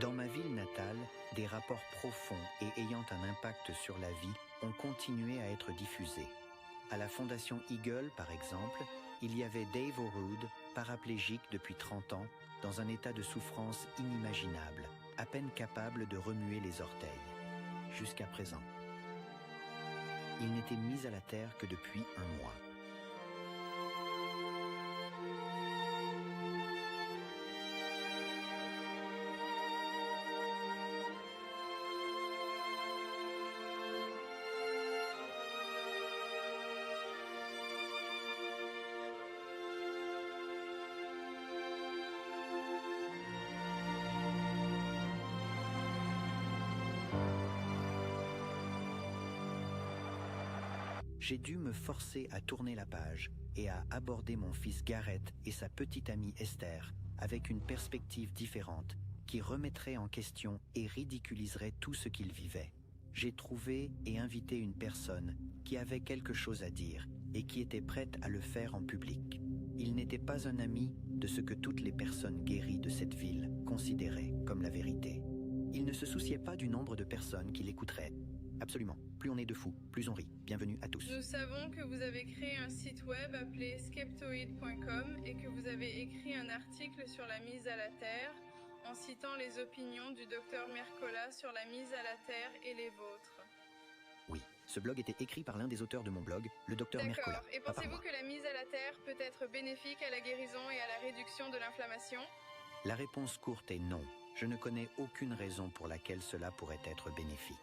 Dans ma ville natale, des rapports profonds et ayant un impact sur la vie ont continué à être diffusés. À la Fondation Eagle, par exemple, il y avait Dave O'Rood, paraplégique depuis 30 ans, dans un état de souffrance inimaginable, à peine capable de remuer les orteils. Jusqu'à présent. Il n'était mis à la terre que depuis un mois. J'ai dû me forcer à tourner la page et à aborder mon fils Gareth et sa petite amie Esther avec une perspective différente qui remettrait en question et ridiculiserait tout ce qu'ils vivaient. J'ai trouvé et invité une personne qui avait quelque chose à dire et qui était prête à le faire en public. Il n'était pas un ami de ce que toutes les personnes guéries de cette ville considéraient comme la vérité. Il ne se souciait pas du nombre de personnes qui l'écouteraient. Absolument. Plus on est de fous, plus on rit. Bienvenue à tous. Nous savons que vous avez créé un site web appelé skeptoid.com et que vous avez écrit un article sur la mise à la terre en citant les opinions du docteur Mercola sur la mise à la terre et les vôtres. Oui, ce blog était écrit par l'un des auteurs de mon blog, le docteur Mercola. D'accord. Et pensez-vous que la mise à la terre peut être bénéfique à la guérison et à la réduction de l'inflammation? La réponse courte est non. Je ne connais aucune raison pour laquelle cela pourrait être bénéfique.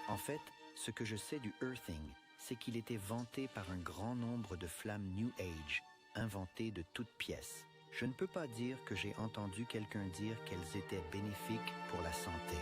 En fait, ce que je sais du earthing, c'est qu'il était vanté par un grand nombre de flammes New Age, inventées de toutes pièces. Je ne peux pas dire que j'ai entendu quelqu'un dire qu'elles étaient bénéfiques pour la santé.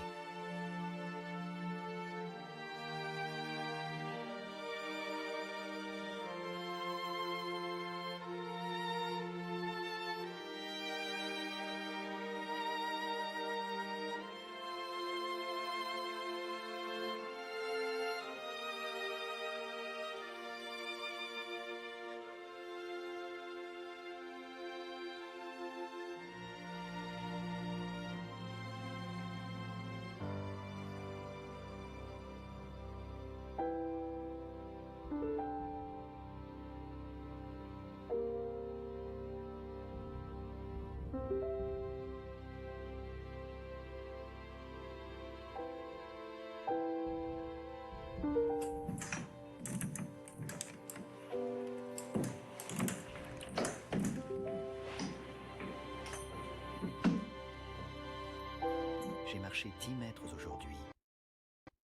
J'ai marché 10 mètres aujourd'hui